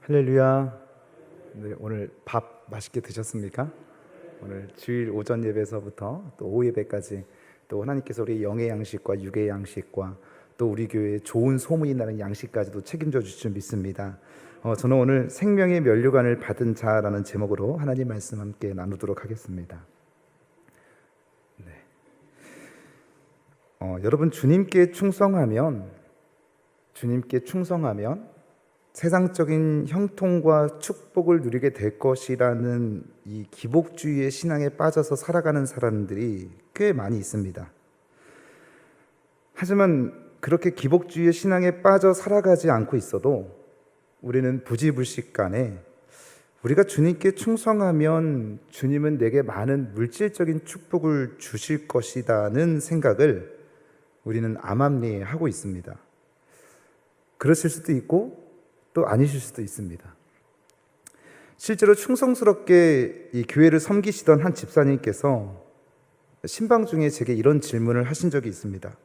할렐루야. 네, 오늘 밥 맛있게 드셨습니까? 오늘 주일 오전 예배에서부터 또 오후 예배까지 또 하나님께서 우리 영의 양식과 육의 양식과 또 우리 교회에 좋은 소문이 나는 양식까지도 책임져 주실 줄 믿습니다. 저는 오늘 생명의 면류관을 받은 자라는 제목으로 하나님 말씀 함께 나누도록 하겠습니다. 네. 여러분 주님께 충성하면 세상적인 형통과 축복을 누리게 될 것이라는 이 기복주의의 신앙에 빠져서 살아가는 사람들이 꽤 많이 있습니다. 하지만 그렇게 기복주의의 신앙에 빠져 살아가지 않고 있어도 우리는 부지불식간에 우리가 주님께 충성하면 주님은 내게 많은 물질적인 축복을 주실 것이라는 생각을 우리는 암암리에 하고 있습니다. 그러실 수도 있고 또 아니실 수도 있습니다. 실제로 충성스럽게 이 교회를 섬기시던 한 집사님께서 신방 중에 제게 이런 질문을 하신 적이 있습니다.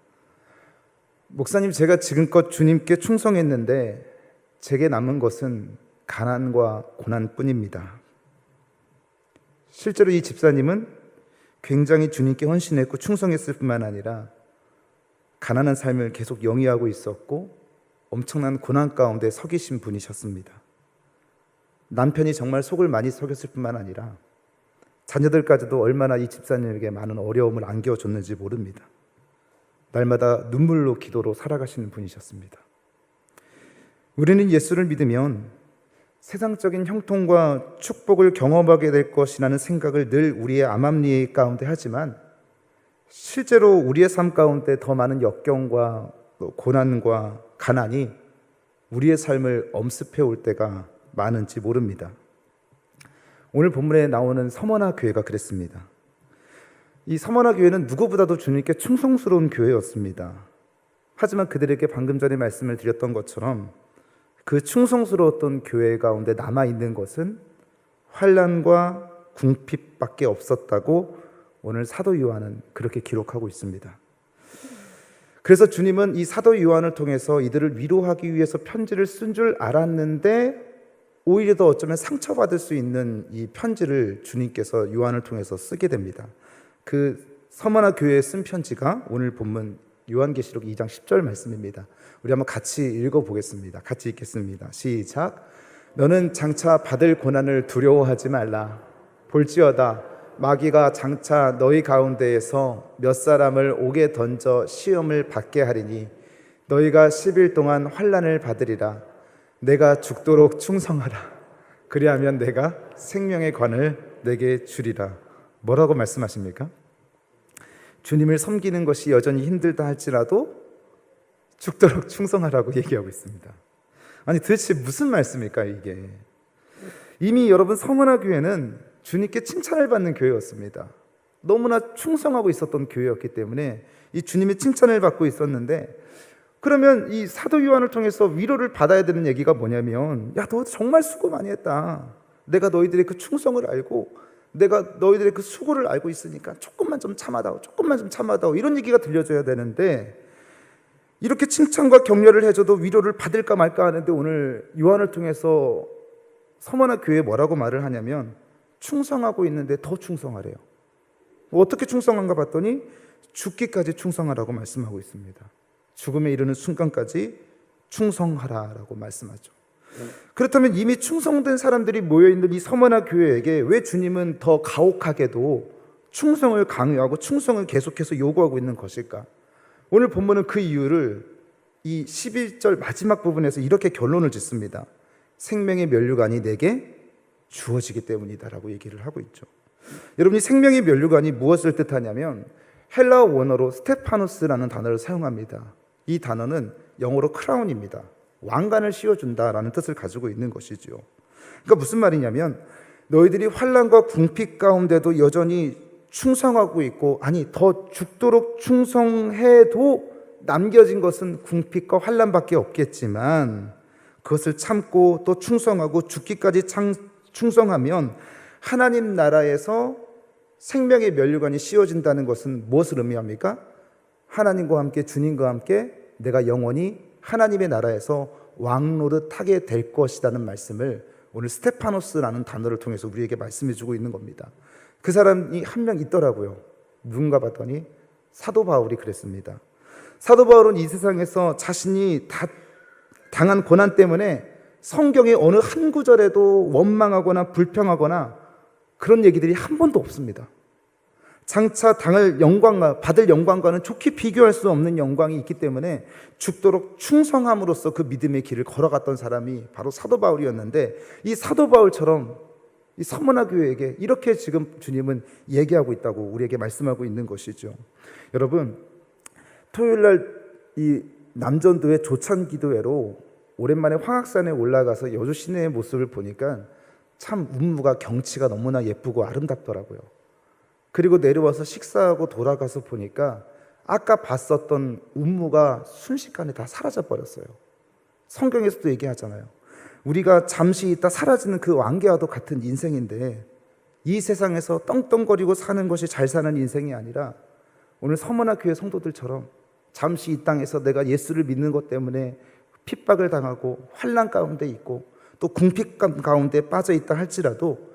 목사님, 제가 지금껏 주님께 충성했는데 제게 남은 것은 가난과 고난뿐입니다. 실제로 이 집사님은 굉장히 주님께 헌신했고 충성했을 뿐만 아니라 가난한 삶을 계속 영위하고 있었고 엄청난 고난 가운데 서 계신 분이셨습니다. 남편이 정말 속을 많이 썩였을 뿐만 아니라 자녀들까지도 얼마나 이 집사님에게 많은 어려움을 안겨줬는지 모릅니다. 날마다 눈물로 기도로 살아가시는 분이셨습니다. 우리는 예수를 믿으면 세상적인 형통과 축복을 경험하게 될 것이라는 생각을 늘 우리의 암암리 가운데 하지만 실제로 우리의 삶 가운데 더 많은 역경과 고난과 가난이 우리의 삶을 엄습해 올 때가 많은지 모릅니다. 오늘 본문에 나오는 서머나 교회가 그랬습니다. 이 서머나 교회는 누구보다도 주님께 충성스러운 교회였습니다. 하지만 그들에게 방금 전에 말씀을 드렸던 것처럼 그 충성스러웠던 교회 가운데 남아있는 것은 환난과 궁핍밖에 없었다고 오늘 사도 요한은 그렇게 기록하고 있습니다. 그래서 주님은 이 사도 요한을 통해서 이들을 위로하기 위해서 편지를 쓴 줄 알았는데 오히려 더 어쩌면 상처받을 수 있는 이 편지를 주님께서 요한을 통해서 쓰게 됩니다. 그 서머나 교회에 쓴 편지가 오늘 본문 요한계시록 2장 10절 말씀입니다. 우리 한번 같이 읽어보겠습니다. 같이 읽겠습니다. 시작. 너는 장차 받을 고난을 두려워하지 말라. 볼지어다 마귀가 장차 너희 가운데에서 몇 사람을 옥에 던져 시험을 받게 하리니 너희가 10일 동안 환난을 받으리라. 내가 죽도록 충성하라. 그리하면 내가 생명의 관을 내게 주리라. 뭐라고 말씀하십니까? 주님을 섬기는 것이 여전히 힘들다 할지라도 죽도록 충성하라고 얘기하고 있습니다. 아니 도대체 무슨 말씀일까 이게? 이미 여러분 서머나 교회는 주님께 칭찬을 받는 교회였습니다. 너무나 충성하고 있었던 교회였기 때문에 이 주님의 칭찬을 받고 있었는데, 그러면 이 사도 요한을 통해서 위로를 받아야 되는 얘기가 뭐냐면, 야, 너 정말 수고 많이 했다. 내가 너희들의 그 충성을 알고 내가 너희들의 그 수고를 알고 있으니까 조금만 좀 참아다오, 이런 얘기가 들려줘야 되는데, 이렇게 칭찬과 격려를 해줘도 위로를 받을까 말까 하는데 오늘 요한을 통해서 서머나 교회에 뭐라고 말을 하냐면 충성하고 있는데 더 충성하래요. 어떻게 충성한가 봤더니 죽기까지 충성하라고 말씀하고 있습니다. 죽음에 이르는 순간까지 충성하라라고 말씀하죠. 그렇다면 이미 충성된 사람들이 모여있는 이 서머나 교회에게 왜 주님은 더 가혹하게도 충성을 강요하고 충성을 계속해서 요구하고 있는 것일까? 오늘 본문은 그 이유를 이 11절 마지막 부분에서 이렇게 결론을 짓습니다. 생명의 면류관이 내게 주어지기 때문이다라고 얘기를 하고 있죠. 여러분, 이 생명의 면류관이 무엇을 뜻하냐면 헬라어 원어로 스테파누스라는 단어를 사용합니다. 이 단어는 영어로 크라운입니다. 왕관을 씌워준다라는 뜻을 가지고 있는 것이죠. 그러니까 무슨 말이냐면 너희들이 환난과 궁핍 가운데도 여전히 충성하고 있고, 아니 더 죽도록 충성해도 남겨진 것은 궁핍과 환난밖에 없겠지만 그것을 참고 또 충성하고 죽기까지 충성하면 하나님 나라에서 생명의 면류관이 씌워진다는 것은 무엇을 의미합니까? 하나님과 함께, 주님과 함께 내가 영원히 하나님의 나라에서 왕노릇 하게 될 것이라는 말씀을 오늘 스테파노스라는 단어를 통해서 우리에게 말씀해 주고 있는 겁니다. 그 사람이 한 명 있더라고요. 누군가 봤더니 사도 바울이 그랬습니다. 사도 바울은 이 세상에서 자신이 당한 고난 때문에 성경의 어느 한 구절에도 원망하거나 불평하거나 그런 얘기들이 한 번도 없습니다. 장차 받을 영광과는 좋게 비교할 수 없는 영광이 있기 때문에 죽도록 충성함으로써 그 믿음의 길을 걸어갔던 사람이 바로 사도 바울이었는데, 이 사도 바울처럼 이 서머나 교회에게 이렇게 지금 주님은 얘기하고 있다고 우리에게 말씀하고 있는 것이죠. 여러분, 토요일날 이 남전도의 조찬기도회로 오랜만에 황악산에 올라가서 여주 시내의 모습을 보니까 참 운무가 경치가 너무나 예쁘고 아름답더라고요. 그리고 내려와서 식사하고 돌아가서 보니까 아까 봤었던 운무가 순식간에 다 사라져 버렸어요. 성경에서도 얘기하잖아요. 우리가 잠시 있다 사라지는 그 왕개와도 같은 인생인데, 이 세상에서 떵떵거리고 사는 것이 잘 사는 인생이 아니라 오늘 서머나 교회 성도들처럼 잠시 이 땅에서 내가 예수를 믿는 것 때문에 핍박을 당하고 환난 가운데 있고 또 궁핍감 가운데 빠져 있다 할지라도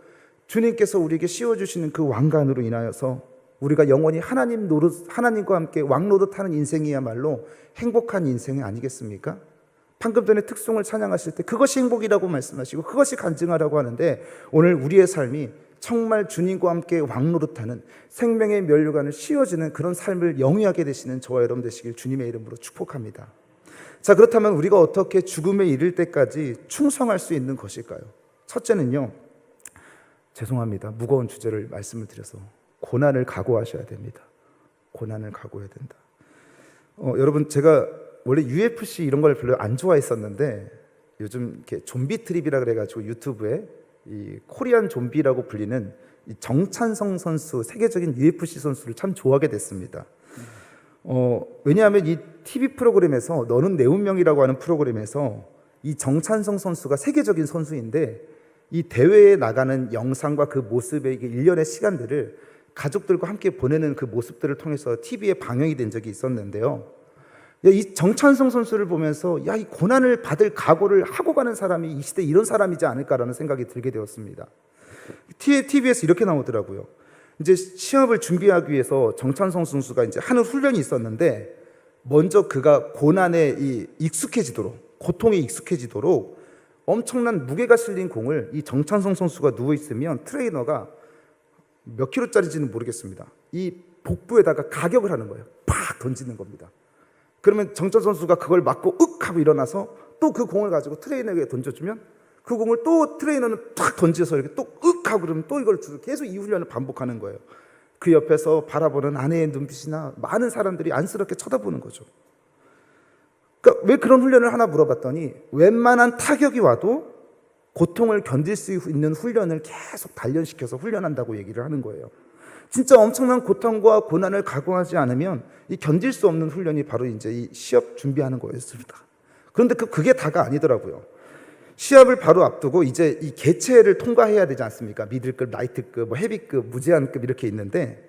주님께서 우리에게 씌워주시는 그 왕관으로 인하여서 우리가 영원히 하나님과 함께 왕노릇하는 인생이야말로 행복한 인생이 아니겠습니까? 방금 전에 특송을 찬양하실 때 그것이 행복이라고 말씀하시고 그것이 간증하라고 하는데, 오늘 우리의 삶이 정말 주님과 함께 왕노릇하는 생명의 면류관을 씌워주는 그런 삶을 영위하게 되시는 저와 여러분 되시길 주님의 이름으로 축복합니다. 자, 그렇다면 우리가 어떻게 죽음에 이를 때까지 충성할 수 있는 것일까요? 첫째는요, 죄송합니다. 무거운 주제를 말씀을 드려서 고난을 각오하셔야 됩니다. 고난을 각오해야 된다. 여러분, 제가 원래 UFC 이런 걸 별로 안 좋아했었는데 요즘 이렇게 좀비 트립이라 그래가지고 유튜브에 이 코리안 좀비라고 불리는 이 정찬성 선수, 세계적인 UFC 선수를 참 좋아하게 됐습니다. 왜냐하면 이 TV 프로그램에서 너는 내 운명이라고 하는 프로그램에서 이 정찬성 선수가 세계적인 선수인데, 이 대회에 나가는 영상과 그 모습의 일련의 시간들을 가족들과 함께 보내는 그 모습들을 통해서 TV에 방영이 된 적이 있었는데요. 이 정찬성 선수를 보면서 이 고난을 받을 각오를 하고 가는 사람이 이 시대에 이런 사람이지 않을까라는 생각이 들게 되었습니다. TV에서 이렇게 나오더라고요. 이제 시합을 준비하기 위해서 정찬성 선수가 이제 하는 훈련이 있었는데, 먼저 그가 고난에 익숙해지도록, 고통에 익숙해지도록 엄청난 무게가 실린 공을 이 정찬성 선수가 누워 있으면 트레이너가 몇 킬로짜리인지는 모르겠습니다. 이 복부에다가 가격을 하는 거예요. 팍 던지는 겁니다. 그러면 정찬성 선수가 그걸 맞고 윽 하고 일어나서 또 그 공을 가지고 트레이너에게 던져주면 그 공을 또 트레이너는 탁 던져서 이렇게 또 윽 하고 그러면 또 이걸 주고 계속 이 훈련을 반복하는 거예요. 그 옆에서 바라보는 아내의 눈빛이나 많은 사람들이 안쓰럽게 쳐다보는 거죠. 그러니까 왜 그런 훈련을 하나 물어봤더니, 웬만한 타격이 와도 고통을 견딜 수 있는 훈련을 계속 단련시켜서 훈련한다고 얘기를 하는 거예요. 진짜 엄청난 고통과 고난을 각오하지 않으면 이 견딜 수 없는 훈련이 바로 이제 이 시합 준비하는 거였습니다. 그런데 그게 다가 아니더라고요. 시합을 바로 앞두고 이제 이 개체를 통과해야 되지 않습니까? 미들급, 라이트급, 헤비급, 무제한급 이렇게 있는데,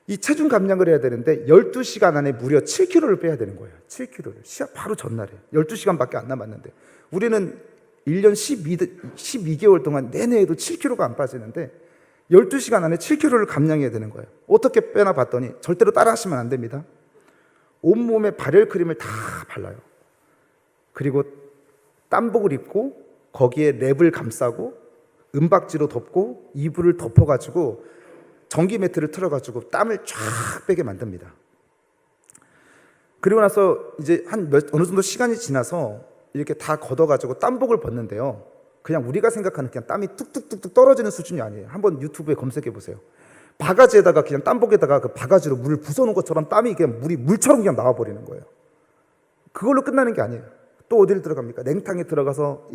이 체중 감량을 해야 되는데 12시간 안에 무려 7kg를 빼야 되는 거예요. 7kg를. 시합 바로 전날에 12시간밖에 안 남았는데, 우리는 1년 12개월 동안 내내 해도 7kg가 안 빠지는데 12시간 안에 7kg를 감량해야 되는 거예요. 어떻게 빼나 봤더니 절대로 따라 하시면 안 됩니다. 온몸에 발열 크림을 다 발라요. 그리고 땀복을 입고 거기에 랩을 감싸고 은박지로 덮고 이불을 덮어가지고 전기 매트를 틀어가지고 땀을 쫙 빼게 만듭니다. 그리고 나서 이제 어느 정도 시간이 지나서 이렇게 다 걷어가지고 땀복을 벗는데요, 그냥 우리가 생각하는 그냥 땀이 뚝뚝뚝뚝 떨어지는 수준이 아니에요. 한번 유튜브에 검색해 보세요. 바가지에다가 그냥 땀복에다가 그 바가지로 물을 부숴놓은 것처럼 땀이 그냥 물처럼 그냥 나와버리는 거예요. 그걸로 끝나는 게 아니에요. 또 어디를 들어갑니까? 냉탕에 들어가서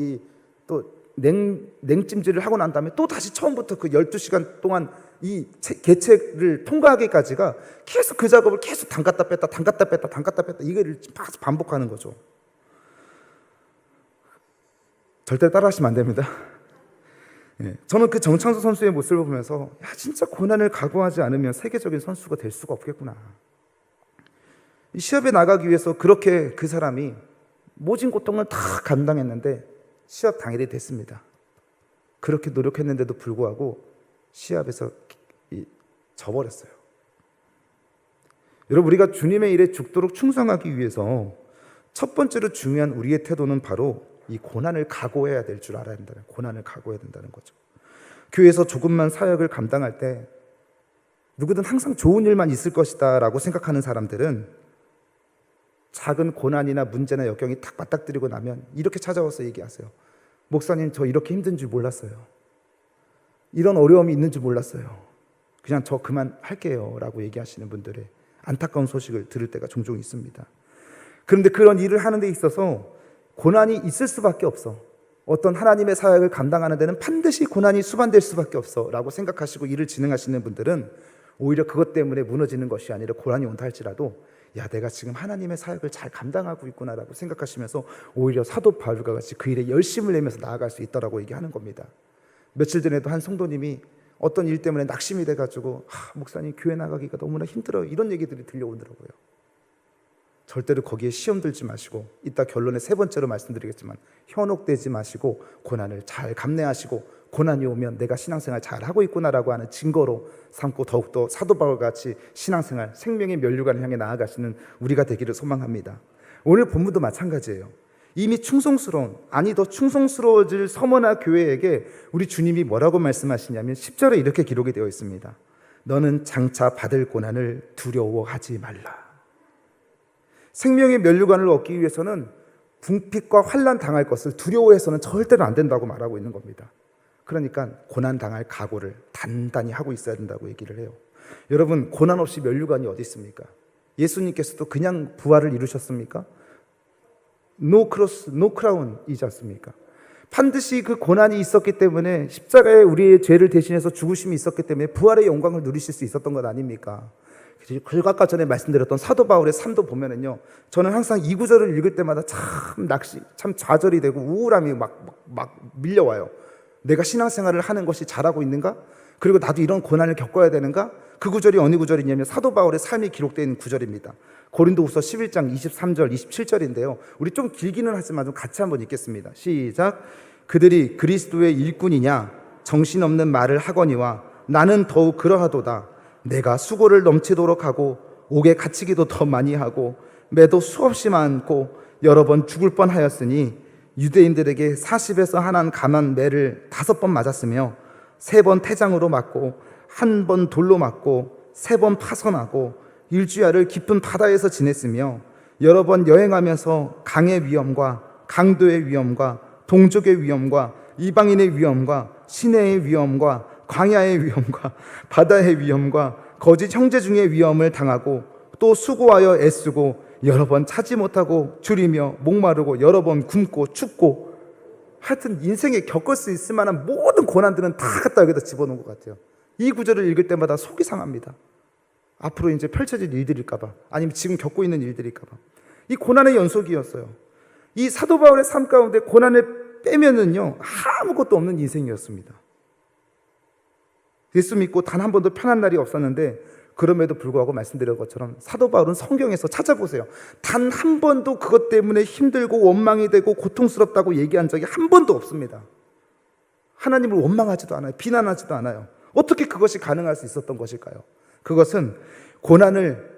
또 냉찜질을 하고 난 다음에 또 다시 처음부터 그 12시간 동안 이 개체를 통과하기까지가 계속 그 작업을 계속 담갔다 뺐다 이거를 반복하는 거죠. 절대 따라하시면 안 됩니다. 저는 그 정창수 선수의 모습을 보면서 진짜 고난을 각오하지 않으면 세계적인 선수가 될 수가 없겠구나. 이 시합에 나가기 위해서 그렇게 그 사람이 모진 고통을 다 감당했는데 시합 당일이 됐습니다. 그렇게 노력했는데도 불구하고 시합에서 져버렸어요. 여러분, 우리가 주님의 일에 죽도록 충성하기 위해서 첫 번째로 중요한 우리의 태도는 바로 이 고난을 각오해야 될 줄 알아야 된다는, 고난을 각오해야 된다는 거죠. 교회에서 조금만 사역을 감당할 때 누구든 항상 좋은 일만 있을 것이다 라고 생각하는 사람들은 작은 고난이나 문제나 역경이 탁 맞닥뜨리고 나면 이렇게 찾아와서 얘기하세요. 목사님, 저 이렇게 힘든 줄 몰랐어요. 이런 어려움이 있는 줄 몰랐어요. 그냥 저 그만할게요 라고 얘기하시는 분들의 안타까운 소식을 들을 때가 종종 있습니다. 그런데 그런 일을 하는 데 있어서 고난이 있을 수밖에 없어. 어떤 하나님의 사역을 감당하는 데는 반드시 고난이 수반될 수밖에 없어 라고 생각하시고 일을 진행하시는 분들은 오히려 그것 때문에 무너지는 것이 아니라 고난이 온다 할지라도 야, 내가 지금 하나님의 사역을 잘 감당하고 있구나 라고 생각하시면서 오히려 사도 바울과 같이 그 일에 열심을 내면서 나아갈 수 있다라고 얘기하는 겁니다. 며칠 전에도 한 성도님이 어떤 일 때문에 낙심이 돼가지고 목사님, 교회 나가기가 너무나 힘들어요, 이런 얘기들이 들려오더라고요. 절대로 거기에 시험 들지 마시고, 이따 결론에 세 번째로 말씀드리겠지만 현혹되지 마시고 고난을 잘 감내하시고, 고난이 오면 내가 신앙생활 잘하고 있구나라고 하는 증거로 삼고 더욱더 사도 바울과 같이 신앙생활, 생명의 면류관을 향해 나아가시는 우리가 되기를 소망합니다. 오늘 본문도 마찬가지예요. 이미 충성스러운, 아니 더 충성스러워질 서머나 교회에게 우리 주님이 뭐라고 말씀하시냐면 10절에 이렇게 기록이 되어 있습니다. 너는 장차 받을 고난을 두려워하지 말라. 생명의 면류관을 얻기 위해서는 궁핍과 환난 당할 것을 두려워해서는 절대로 안 된다고 말하고 있는 겁니다. 그러니까 고난 당할 각오를 단단히 하고 있어야 된다고 얘기를 해요. 여러분, 고난 없이 면류관이 어디 있습니까? 예수님께서도 그냥 부활을 이루셨습니까? No cross, no crown이지 않습니까? 반드시 그 고난이 있었기 때문에, 십자가에 우리의 죄를 대신해서 죽으심이 있었기 때문에 부활의 영광을 누리실 수 있었던 것 아닙니까? 아까 전에 말씀드렸던 사도 바울의 삶도 보면은요, 저는 항상 이 구절을 읽을 때마다 참 좌절이 되고 우울함이 막 밀려와요. 내가 신앙생활을 하는 것이 잘하고 있는가? 그리고 나도 이런 고난을 겪어야 되는가? 그 구절이 어느 구절이냐면 사도 바울의 삶이 기록되어 있는 구절입니다. 고린도후서 11장 23절 27절인데요 우리 좀 길기는 하지만 좀 같이 한번 읽겠습니다. 시작. 그들이 그리스도의 일꾼이냐 정신없는 말을 하거니와 나는 더욱 그러하도다. 내가 수고를 넘치도록 하고 옥에 갇히기도 더 많이 하고 매도 수없이 많고 여러 번 죽을 뻔하였으니 유대인들에게 40에서 한한 감한 매를 5번 맞았으며 3번 태장으로 맞고 1번 돌로 맞고 3번 파선하고 일주야를 깊은 바다에서 지냈으며 여러 번 여행하면서 강의 위험과 강도의 위험과 동족의 위험과 이방인의 위험과 시내의 위험과 광야의 위험과 바다의 위험과 거짓 형제 중의 위험을 당하고 또 수고하여 애쓰고 여러 번 차지 못하고 줄이며 목마르고 여러 번 굶고 춥고, 하여튼 인생에 겪을 수 있을 만한 모든 고난들은 다 갖다 여기다 집어넣은 것 같아요. 이 구절을 읽을 때마다 속이 상합니다. 앞으로 이제 펼쳐질 일들일까봐, 아니면 지금 겪고 있는 일들일까봐. 이 고난의 연속이었어요. 이 사도 바울의 삶 가운데 고난을 빼면은요 아무것도 없는 인생이었습니다. 예수 믿고 단 한 번도 편한 날이 없었는데, 그럼에도 불구하고 말씀드린 것처럼 사도 바울은 성경에서 찾아보세요. 단 한 번도 그것 때문에 힘들고 원망이 되고 고통스럽다고 얘기한 적이 한 번도 없습니다. 하나님을 원망하지도 않아요. 비난하지도 않아요. 어떻게 그것이 가능할 수 있었던 것일까요? 그것은 고난을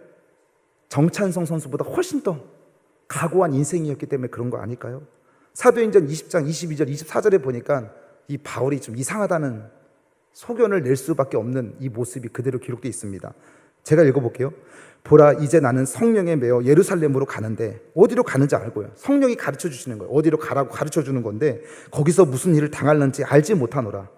정찬성 선수보다 훨씬 더 각오한 인생이었기 때문에 그런 거 아닐까요? 사도행전 20장 22절 24절에 보니까 이 바울이 좀 이상하다는 소견을 낼 수밖에 없는 이 모습이 그대로 기록되어 있습니다. 제가 읽어볼게요. 보라, 이제 나는 성령에 매어 예루살렘으로 가는데, 어디로 가는지 알고요. 성령이 가르쳐 주시는 거예요. 어디로 가라고 가르쳐 주는 건데 거기서 무슨 일을 당할는지 알지 못하노라.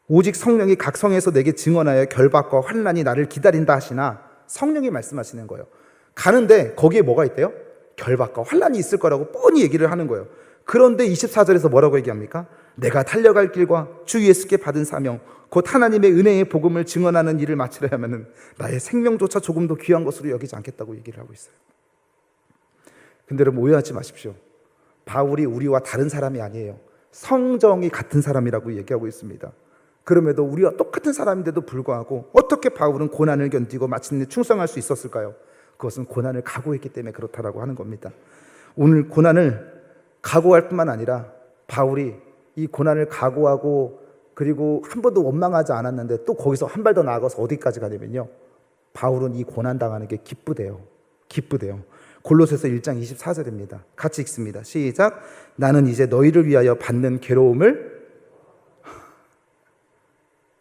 오직 성령이 각 성에서 내게 증언하여 결박과 환난이 나를 기다린다 하시나, 성령이 말씀하시는 거예요. 가는데 거기에 뭐가 있대요? 결박과 환난이 있을 거라고 뻔히 얘기를 하는 거예요. 그런데 24절에서 뭐라고 얘기합니까? 내가 달려갈 길과 주 예수께 받은 사명 곧 하나님의 은혜의 복음을 증언하는 일을 마치려 하면은 나의 생명조차 조금 더 귀한 것으로 여기지 않겠다고 얘기를 하고 있어요. 근데 여러분, 오해하지 마십시오. 바울이 우리와 다른 사람이 아니에요. 성정이 같은 사람이라고 얘기하고 있습니다. 그럼에도 우리와 똑같은 사람인데도 불구하고 어떻게 바울은 고난을 견디고 마침내 충성할 수 있었을까요? 그것은 고난을 각오했기 때문에 그렇다라고 하는 겁니다. 오늘 고난을 각오할 뿐만 아니라 바울이 이 고난을 각오하고 그리고 한 번도 원망하지 않았는데 또 거기서 한 발 더 나아가서 어디까지 가냐면요, 바울은 이 고난당하는 게 기쁘대요. 기쁘대요. 골로새서 1장 24절입니다. 같이 읽습니다. 시작. 나는 이제 너희를 위하여 받는 괴로움을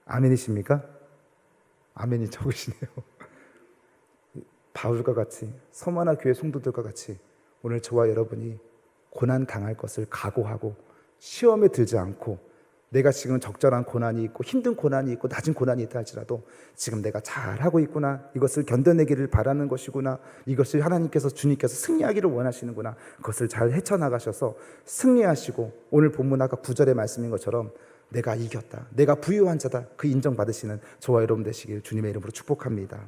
아멘이십니까? 아멘이 적으시네요. 바울과 같이, 서머나 교회 성도들과 같이 오늘 저와 여러분이 고난 당할 것을 각오하고 시험에 들지 않고, 내가 지금 적절한 고난이 있고 힘든 고난이 있고 낮은 고난이 있다 할지라도 지금 내가 잘하고 있구나, 이것을 견뎌내기를 바라는 것이구나, 이것을 하나님께서, 주님께서 승리하기를 원하시는구나, 그것을 잘 헤쳐나가셔서 승리하시고 오늘 본문 아까 9절의 말씀인 것처럼 내가 이겼다, 내가 부유한 자다, 그 인정받으시는 저와 여러분 되시길 주님의 이름으로 축복합니다.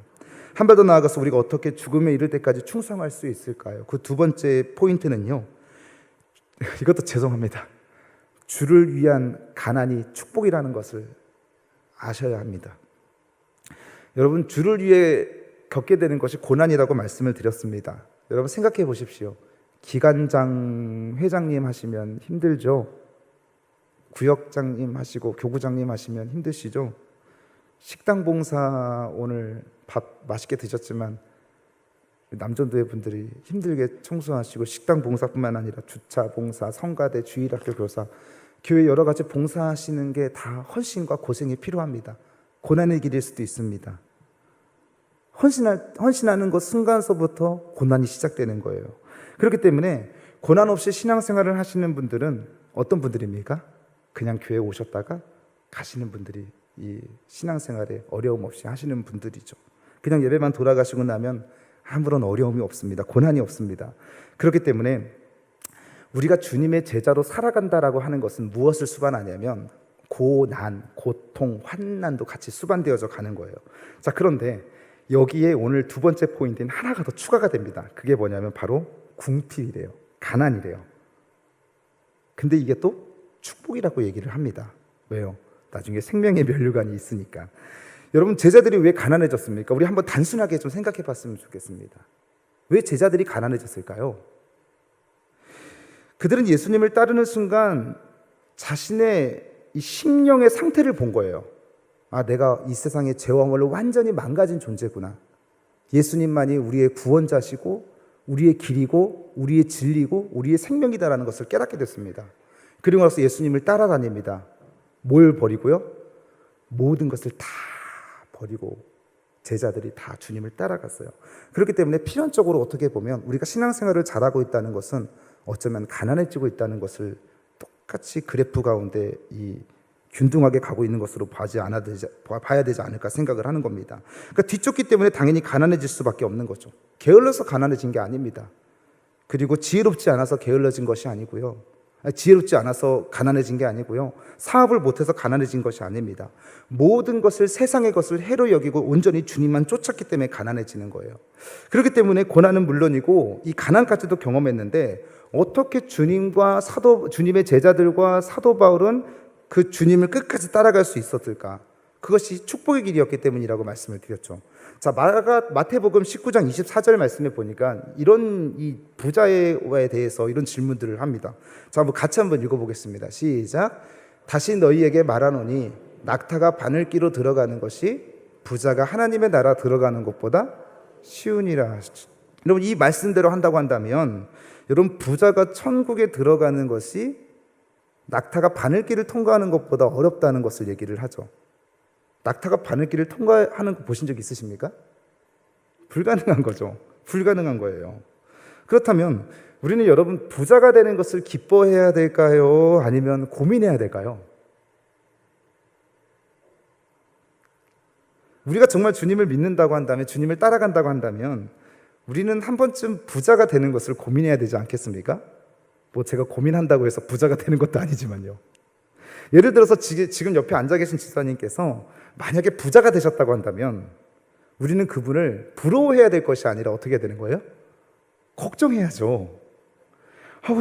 한 발 더 나아가서 우리가 어떻게 죽음에 이를 때까지 충성할 수 있을까요? 그 두 번째 포인트는요, 이것도 죄송합니다, 주를 위한 가난이 축복이라는 것을 아셔야 합니다. 여러분, 주를 위해 겪게 되는 것이 고난이라고 말씀을 드렸습니다. 여러분 생각해 보십시오. 기관장 회장님 하시면 힘들죠? 구역장님 하시고 교구장님 하시면 힘드시죠? 식당 봉사 오늘 밥 맛있게 드셨지만 남전도회 분들이 힘들게 청소하시고, 식당 봉사뿐만 아니라 주차 봉사, 성가대, 주일학교 교사, 교회 여러 가지 봉사하시는 게 다 헌신과 고생이 필요합니다. 고난의 길일 수도 있습니다. 헌신하는 것 순간서부터 고난이 시작되는 거예요. 그렇기 때문에 고난 없이 신앙생활을 하시는 분들은 어떤 분들입니까? 그냥 교회에 오셨다가 가시는 분들이 이 신앙생활에 어려움 없이 하시는 분들이죠. 그냥 예배만 돌아가시고 나면 아무런 어려움이 없습니다. 고난이 없습니다. 그렇기 때문에 우리가 주님의 제자로 살아간다라고 하는 것은 무엇을 수반하냐면 고난, 고통, 환난도 같이 수반되어져 가는 거예요. 자, 그런데 여기에 오늘 두 번째 포인트는 하나가 더 추가가 됩니다. 그게 뭐냐면 바로 궁핍이래요. 가난이래요. 근데 이게 또 축복이라고 얘기를 합니다. 왜요? 나중에 생명의 면류관이 있으니까. 여러분, 제자들이 왜 가난해졌습니까? 우리 한번 단순하게 좀 생각해 봤으면 좋겠습니다. 왜 제자들이 가난해졌을까요? 그들은 예수님을 따르는 순간 자신의 이 심령의 상태를 본 거예요. 아, 내가 이 세상의 죄와물로 완전히 망가진 존재구나. 예수님만이 우리의 구원자시고 우리의 길이고 우리의 진리고 우리의 생명이다라는 것을 깨닫게 됐습니다. 그리고 나서 예수님을 따라다닙니다. 뭘 버리고요? 모든 것을 다 버리고 제자들이 다 주님을 따라갔어요. 그렇기 때문에 필연적으로 어떻게 보면 우리가 신앙생활을 잘하고 있다는 것은 어쩌면 가난해지고 있다는 것을 똑같이 그래프 가운데 이 균등하게 가고 있는 것으로 봐야 되지 않을까 생각을 하는 겁니다. 그러니까 뒤쫓기 때문에 당연히 가난해질 수밖에 없는 거죠. 게을러서 가난해진 게 아닙니다. 그리고 지혜롭지 않아서 게을러진 것이 아니고요. 지혜롭지 않아서 가난해진 게 아니고요. 사업을 못해서 가난해진 것이 아닙니다. 모든 것을, 세상의 것을 해로 여기고 온전히 주님만 쫓았기 때문에 가난해지는 거예요. 그렇기 때문에 고난은 물론이고 이 가난까지도 경험했는데 어떻게 주님의 제자들과 사도 바울은 그 주님을 끝까지 따라갈 수 있었을까? 그것이 축복의 길이었기 때문이라고 말씀을 드렸죠. 자, 마태복음 19장 24절 말씀에 보니까 이런 이 부자에 대해서 이런 질문들을 합니다. 자, 한번 같이 한번 읽어보겠습니다. 시작. 다시 너희에게 말하노니 낙타가 바늘기로 들어가는 것이 부자가 하나님의 나라 들어가는 것보다 쉬우니라. 여러분, 이 말씀대로 한다고 한다면 여러분, 부자가 천국에 들어가는 것이 낙타가 바늘길을 통과하는 것보다 어렵다는 것을 얘기를 하죠. 낙타가 바늘길을 통과하는 거 보신 적 있으십니까? 불가능한 거죠. 불가능한 거예요. 그렇다면 우리는 여러분, 부자가 되는 것을 기뻐해야 될까요? 아니면 고민해야 될까요? 우리가 정말 주님을 믿는다고 한다면, 주님을 따라간다고 한다면 우리는 한 번쯤 부자가 되는 것을 고민해야 되지 않겠습니까? 뭐 제가 고민한다고 해서 부자가 되는 것도 아니지만요. 예를 들어서 지금 옆에 앉아 계신 집사님께서 만약에 부자가 되셨다고 한다면 우리는 그분을 부러워해야 될 것이 아니라 어떻게 해야 되는 거예요? 걱정해야죠.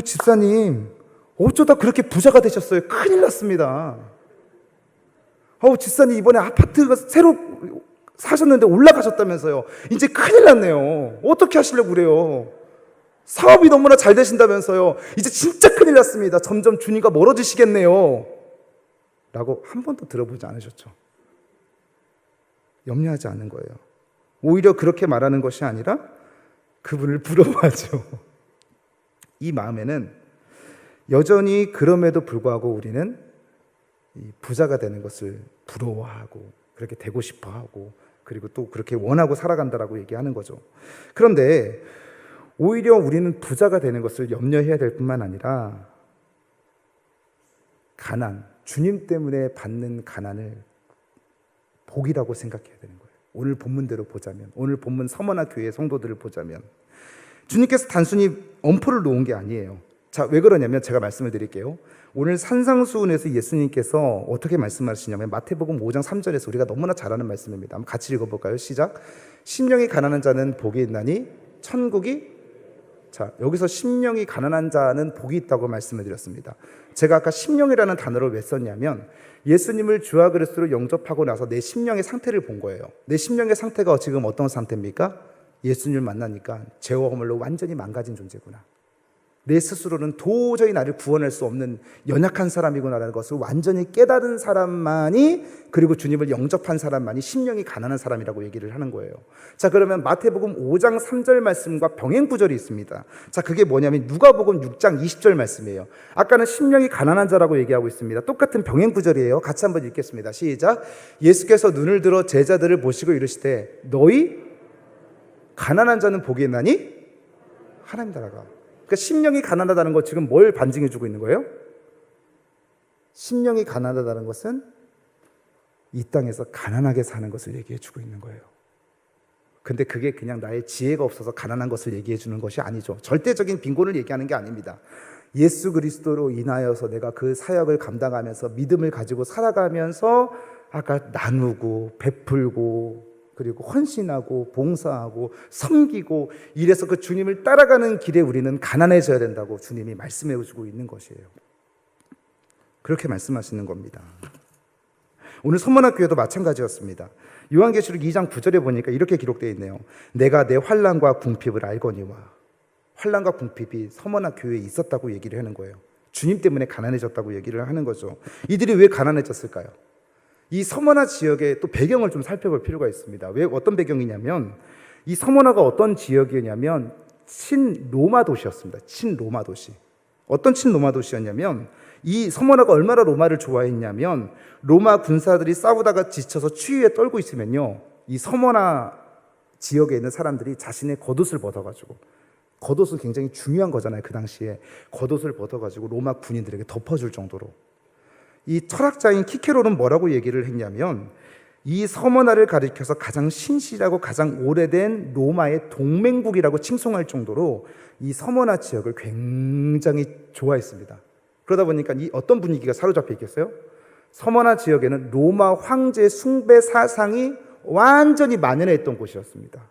집사님 어쩌다 그렇게 부자가 되셨어요? 큰일 났습니다. 집사님 이번에 아파트가 새로 사셨는데 올라가셨다면서요. 이제 큰일 났네요. 어떻게 하시려고 그래요? 사업이 너무나 잘 되신다면서요. 이제 진짜 큰일 났습니다. 점점 주님과 멀어지시겠네요. 라고 한 번도 들어보지 않으셨죠. 염려하지 않는 거예요. 오히려 그렇게 말하는 것이 아니라 그분을 부러워하죠. 이 마음에는 여전히 그럼에도 불구하고 우리는 부자가 되는 것을 부러워하고 그렇게 되고 싶어하고 그리고 또 그렇게 원하고 살아간다라고 얘기하는 거죠. 그런데 오히려 우리는 부자가 되는 것을 염려해야 될 뿐만 아니라 가난, 주님 때문에 받는 가난을 복이라고 생각해야 되는 거예요. 오늘 본문대로 보자면, 오늘 본문 서머나 교회 성도들을 보자면 주님께서 단순히 엄포를 놓은 게 아니에요. 자, 왜 그러냐면 제가 말씀을 드릴게요. 오늘 산상수훈에서 예수님께서 어떻게 말씀하시냐면 마태복음 5장 3절에서 우리가 너무나 잘 아는 말씀입니다. 한번 같이 읽어볼까요? 시작. 심령이 가난한 자는 복이 있나니 천국이, 자, 여기서 심령이 가난한 자는 복이 있다고 말씀을 드렸습니다. 제가 아까 심령이라는 단어를 왜 썼냐면 예수님을 주와 그리스도로 영접하고 나서 내 심령의 상태를 본 거예요. 내 심령의 상태가 지금 어떤 상태입니까? 예수님을 만나니까 죄와 허물로 완전히 망가진 존재구나. 내 스스로는 도저히 나를 구원할 수 없는 연약한 사람이구나라는 것을 완전히 깨달은 사람만이, 그리고 주님을 영접한 사람만이 심령이 가난한 사람이라고 얘기를 하는 거예요. 자, 그러면 마태복음 5장 3절 말씀과 병행 구절이 있습니다. 자, 그게 뭐냐면 누가복음 6장 20절 말씀이에요. 아까는 심령이 가난한 자라고 얘기하고 있습니다. 똑같은 병행 구절이에요. 같이 한번 읽겠습니다. 시작. 예수께서 눈을 들어 제자들을 보시고 이르시되 너희 가난한 자는 복이 있나니 하나님 나라가. 그러니까 심령이 가난하다는 것, 지금 뭘 반증해 주고 있는 거예요? 심령이 가난하다는 것은 이 땅에서 가난하게 사는 것을 얘기해 주고 있는 거예요. 근데 그게 그냥 나의 지혜가 없어서 가난한 것을 얘기해 주는 것이 아니죠. 절대적인 빈곤을 얘기하는 게 아닙니다. 예수 그리스도로 인하여서 내가 그 사역을 감당하면서 믿음을 가지고 살아가면서 아까 나누고 베풀고 그리고 헌신하고 봉사하고 섬기고 이래서 그 주님을 따라가는 길에 우리는 가난해져야 된다고 주님이 말씀해 주고 있는 것이에요. 그렇게 말씀하시는 겁니다. 오늘 선문학 교회도 마찬가지였습니다. 요한계시록 2장 9절에 보니까 이렇게 기록되어 있네요. 내가 내 환난과 궁핍을 알거니와. 환난과 궁핍이 서머나 교회에 있었다고 얘기를 하는 거예요. 주님 때문에 가난해졌다고 얘기를 하는 거죠. 이들이 왜 가난해졌을까요? 이 서머나 지역의 또 배경을 좀 살펴볼 필요가 있습니다. 왜, 어떤 배경이냐면 이 서머나가 어떤 지역이냐면 친로마 도시였습니다. 친로마 도시. 어떤 친로마 도시였냐면 이 서머나가 얼마나 로마를 좋아했냐면 로마 군사들이 싸우다가 지쳐서 추위에 떨고 있으면요, 이 서머나 지역에 있는 사람들이 자신의 겉옷을 벗어가지고, 겉옷은 굉장히 중요한 거잖아요. 그 당시에 겉옷을 벗어가지고 로마 군인들에게 덮어줄 정도로. 이 철학자인 키케로는 뭐라고 얘기를 했냐면 이 서머나를 가리켜서 가장 신실하고 가장 오래된 로마의 동맹국이라고 칭송할 정도로 이 서머나 지역을 굉장히 좋아했습니다. 그러다 보니까 이 어떤 분위기가 사로잡혀 있겠어요? 서머나 지역에는 로마 황제 숭배 사상이 완전히 만연해 있던 곳이었습니다.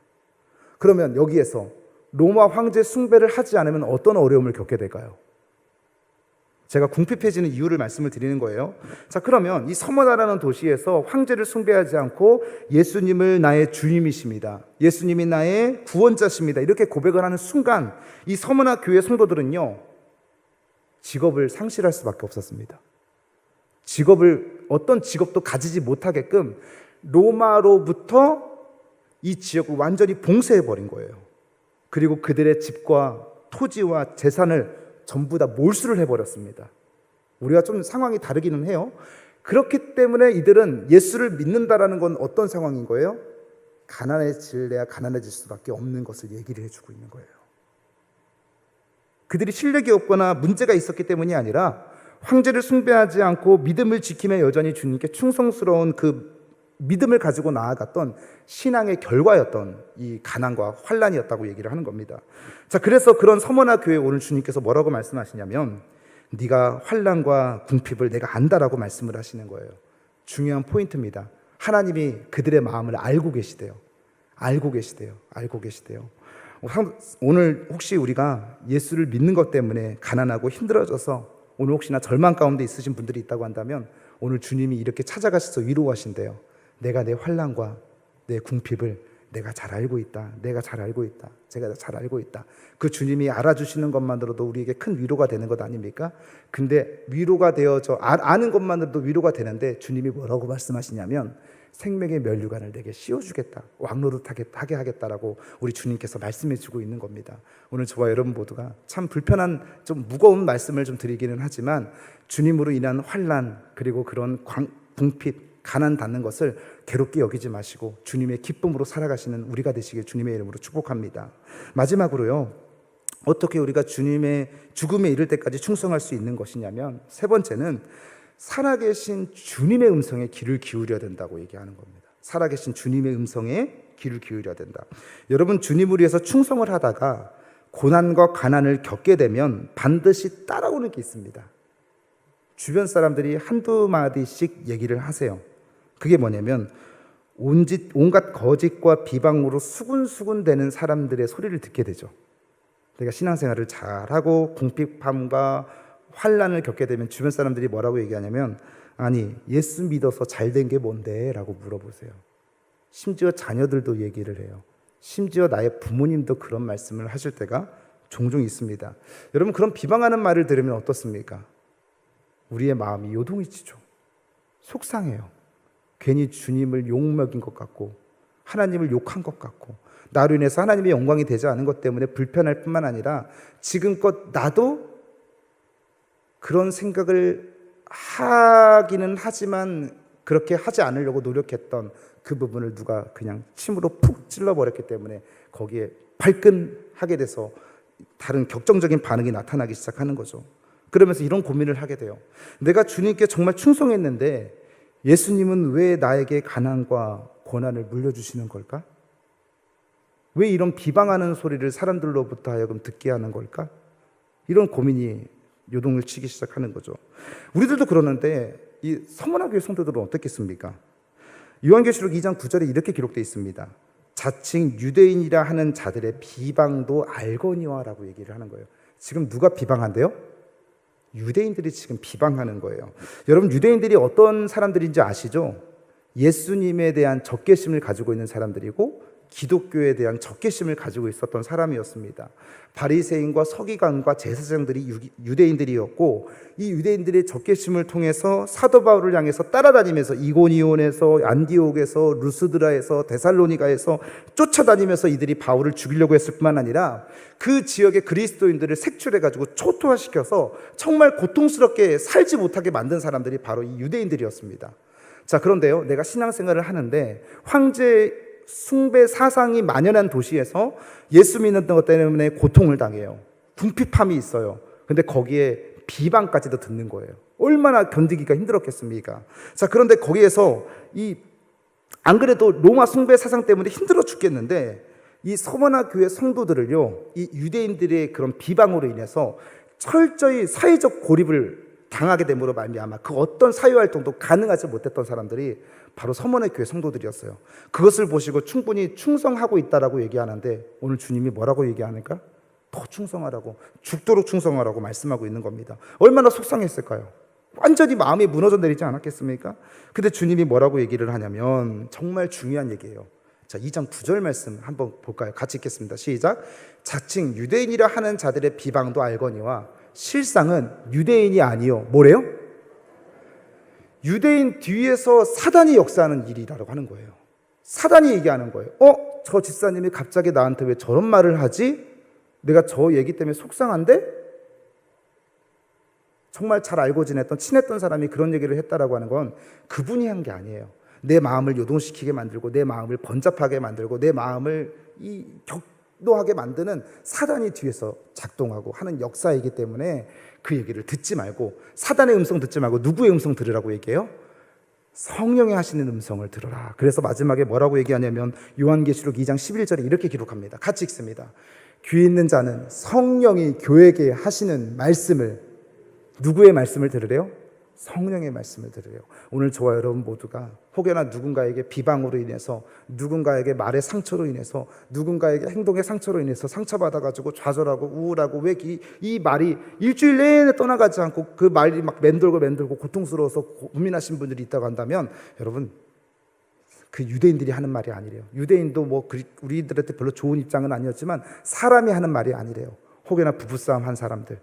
그러면 여기에서 로마 황제 숭배를 하지 않으면 어떤 어려움을 겪게 될까요? 제가 궁핍해지는 이유를 말씀을 드리는 거예요. 자, 그러면 이 서머나라는 도시에서 황제를 숭배하지 않고 예수님을 나의 주님이십니다, 예수님이 나의 구원자십니다, 이렇게 고백을 하는 순간 이 서머나 교회 성도들은요, 직업을 상실할 수밖에 없었습니다. 어떤 직업도 가지지 못하게끔 로마로부터 이 지역을 완전히 봉쇄해버린 거예요. 그리고 그들의 집과 토지와 재산을 전부 다 몰수를 해버렸습니다. 우리가 좀 상황이 다르기는 해요. 그렇기 때문에 이들은 예수를 믿는다라는 건 어떤 상황인 거예요? 가난해질래야 가난해질 수밖에 없는 것을 얘기를 해주고 있는 거예요. 그들이 실력이 없거나 문제가 있었기 때문이 아니라 황제를 숭배하지 않고 믿음을 지키며 여전히 주님께 충성스러운 그 믿음을 가지고 나아갔던 신앙의 결과였던 이 가난과 환난이었다고 얘기를 하는 겁니다. 자, 그래서 그런 서머나 교회에 오늘 주님께서 뭐라고 말씀하시냐면 네가 환난과 궁핍을 내가 안다라고 말씀을 하시는 거예요. 중요한 포인트입니다. 하나님이 그들의 마음을 알고 계시대요. 알고 계시대요. 알고 계시대요. 오늘 혹시 우리가 예수를 믿는 것 때문에 가난하고 힘들어져서 오늘 혹시나 절망 가운데 있으신 분들이 있다고 한다면 오늘 주님이 이렇게 찾아가셔서 위로하신대요. 내가 내 환난과 내 궁핍을 내가 잘 알고 있다. 내가 잘 알고 있다. 제가 잘 알고 있다. 그 주님이 알아주시는 것만으로도 우리에게 큰 위로가 되는 것 아닙니까? 근데 위로가 되어져 아는 것만으로도 위로가 되는데 주님이 뭐라고 말씀하시냐면 생명의 면류관을 내게 씌워주겠다. 왕노릇하게 하겠다라고 우리 주님께서 말씀해주고 있는 겁니다. 오늘 저와 여러분 모두가 참 불편한 좀 무거운 말씀을 좀 드리기는 하지만 주님으로 인한 환난 그리고 그런 궁핍 가난 닿는 것을 괴롭게 여기지 마시고 주님의 기쁨으로 살아가시는 우리가 되시길 주님의 이름으로 축복합니다. 마지막으로요, 어떻게 우리가 주님의 죽음에 이를 때까지 충성할 수 있는 것이냐면 세 번째는 살아계신 주님의 음성에 귀를 기울여야 된다고 얘기하는 겁니다. 살아계신 주님의 음성에 귀를 기울여야 된다. 여러분, 주님을 위해서 충성을 하다가 고난과 가난을 겪게 되면 반드시 따라오는 게 있습니다. 주변 사람들이 한두 마디씩 얘기를 하세요. 그게 뭐냐면 온갖 거짓과 비방으로 수군수군대는 사람들의 소리를 듣게 되죠. 내가 신앙생활을 잘하고 궁핍함과 환난을 겪게 되면 주변 사람들이 뭐라고 얘기하냐면 아니 예수 믿어서 잘된 게 뭔데? 라고 물어보세요. 심지어 자녀들도 얘기를 해요. 심지어 나의 부모님도 그런 말씀을 하실 때가 종종 있습니다. 여러분, 그런 비방하는 말을 들으면 어떻습니까? 우리의 마음이 요동이치죠. 속상해요. 괜히 주님을 욕먹인 것 같고 하나님을 욕한 것 같고 나로 인해서 하나님의 영광이 되지 않은 것 때문에 불편할 뿐만 아니라 지금껏 나도 그런 생각을 하기는 하지만 그렇게 하지 않으려고 노력했던 그 부분을 누가 그냥 침으로 푹 찔러버렸기 때문에 거기에 발끈하게 돼서 다른 격정적인 반응이 나타나기 시작하는 거죠. 그러면서 이런 고민을 하게 돼요. 내가 주님께 정말 충성했는데 예수님은 왜 나에게 가난과 고난을 물려주시는 걸까? 왜 이런 비방하는 소리를 사람들로부터 하여금 듣게 하는 걸까? 이런 고민이 요동을 치기 시작하는 거죠. 우리들도 그러는데 이 서문화교회 성도들은 어떻겠습니까? 요한계시록 2장 9절에 이렇게 기록되어 있습니다. 자칭 유대인이라 하는 자들의 비방도 알거니와 라고 얘기를 하는 거예요. 지금 누가 비방한대요? 유대인들이 지금 비방하는 거예요. 여러분, 유대인들이 어떤 사람들인지 아시죠? 예수님에 대한 적개심을 가지고 있는 사람들이고 기독교에 대한 적개심을 가지고 있었던 사람이었습니다. 바리새인과 서기관과 제사장들이 유대인들이었고 이 유대인들의 적개심을 통해서 사도 바울을 향해서 따라다니면서 이고니온에서 안디옥에서 루스드라에서 데살로니가에서 쫓아다니면서 이들이 바울을 죽이려고 했을 뿐만 아니라 그 지역의 그리스도인들을 색출해가지고 초토화시켜서 정말 고통스럽게 살지 못하게 만든 사람들이 바로 이 유대인들이었습니다. 자, 그런데요, 내가 신앙생활을 하는데 황제 숭배 사상이 만연한 도시에서 예수 믿는 것 때문에 고통을 당해요. 궁핍함이 있어요. 근데 거기에 비방까지도 듣는 거예요. 얼마나 견디기가 힘들었겠습니까? 자, 그런데 거기에서 안 그래도 로마 숭배 사상 때문에 힘들어 죽겠는데 이 서머나 교회 성도들을요, 이 유대인들의 그런 비방으로 인해서 철저히 사회적 고립을 당하게 됨으로 말미암아 그 어떤 사회활동도 가능하지 못했던 사람들이 바로 서머나 교회 성도들이었어요. 그것을 보시고 충분히 충성하고 있다라고 얘기하는데 오늘 주님이 뭐라고 얘기하니까 더 충성하라고, 죽도록 충성하라고 말씀하고 있는 겁니다. 얼마나 속상했을까요? 완전히 마음이 무너져 내리지 않았겠습니까? 근데 주님이 뭐라고 얘기를 하냐면 정말 중요한 얘기예요. 자, 2장 9절 말씀 한번 볼까요? 같이 읽겠습니다. 시작. 자칭 유대인이라 하는 자들의 비방도 알거니와 실상은 유대인이 아니요. 뭐래요? 유대인 뒤에서 사단이 역사하는 일이라고 하는 거예요. 사단이 얘기하는 거예요. 저 집사님이 갑자기 나한테 왜 저런 말을 하지? 내가 저 얘기 때문에 속상한데? 정말 잘 알고 지냈던 친했던 사람이 그런 얘기를 했다라고 하는 건 그분이 한 게 아니에요. 내 마음을 요동시키게 만들고 내 마음을 번잡하게 만들고 내 마음을 격노하게 만드는 사단이 뒤에서 작동하고 하는 역사이기 때문에 그 얘기를 듣지 말고 사단의 음성 듣지 말고 누구의 음성 들으라고 얘기해요? 성령이 하시는 음성을 들어라. 그래서 마지막에 뭐라고 얘기하냐면 요한계시록 2장 11절에 이렇게 기록합니다. 같이 읽습니다. 귀 있는 자는 성령이 교회에게 하시는 말씀을, 누구의 말씀을 들으래요? 성령의 말씀을 들으래요. 오늘 저와 여러분 모두가 혹여나 누군가에게 비방으로 인해서, 누군가에게 말의 상처로 인해서, 누군가에게 행동의 상처로 인해서 상처받아가지고 좌절하고 우울하고 왜 이 말이 일주일 내내 떠나가지 않고 그 말이 막 맴돌고 고통스러워서 고민하신 분들이 있다고 한다면 여러분 그 유대인들이 하는 말이 아니래요. 유대인도 뭐 우리들한테 별로 좋은 입장은 아니었지만 사람이 하는 말이 아니래요. 혹여나 부부싸움 한 사람들,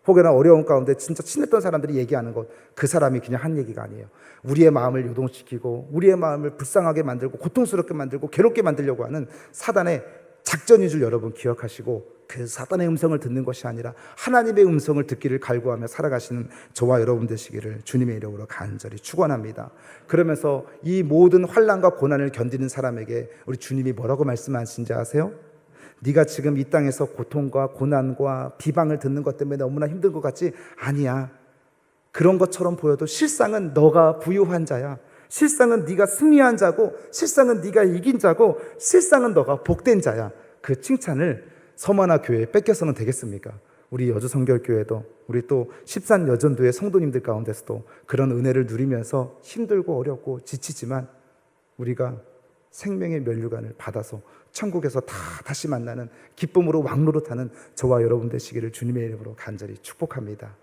혹여나 어려운 가운데 진짜 친했던 사람들이 얘기하는 것, 그 사람이 그냥 한 얘기가 아니에요. 우리의 마음을 요동시키고 우리의 마음을 불쌍하게 만들고 고통스럽게 만들고 괴롭게 만들려고 하는 사단의 작전인 줄 여러분 기억하시고, 그 사단의 음성을 듣는 것이 아니라 하나님의 음성을 듣기를 갈구하며 살아가시는 저와 여러분 되시기를 주님의 이름으로 간절히 축원합니다. 그러면서 이 모든 환난과 고난을 견디는 사람에게 우리 주님이 뭐라고 말씀하신지 아세요? 네가 지금 이 땅에서 고통과 고난과 비방을 듣는 것 때문에 너무나 힘든 것 같지? 아니야. 그런 것처럼 보여도 실상은 너가 부유한 자야. 실상은 네가 승리한 자고, 실상은 네가 이긴 자고, 실상은 너가 복된 자야. 그 칭찬을 서머나 교회에 뺏겨서는 되겠습니까? 우리 여주성결교회도, 우리 또 십산여전도의 성도님들 가운데서도 그런 은혜를 누리면서 힘들고 어렵고 지치지만 우리가 생명의 면류관을 받아서 천국에서 다시 만나는 기쁨으로 왕노릇하는 저와 여러분 되시기를 주님의 이름으로 간절히 축복합니다.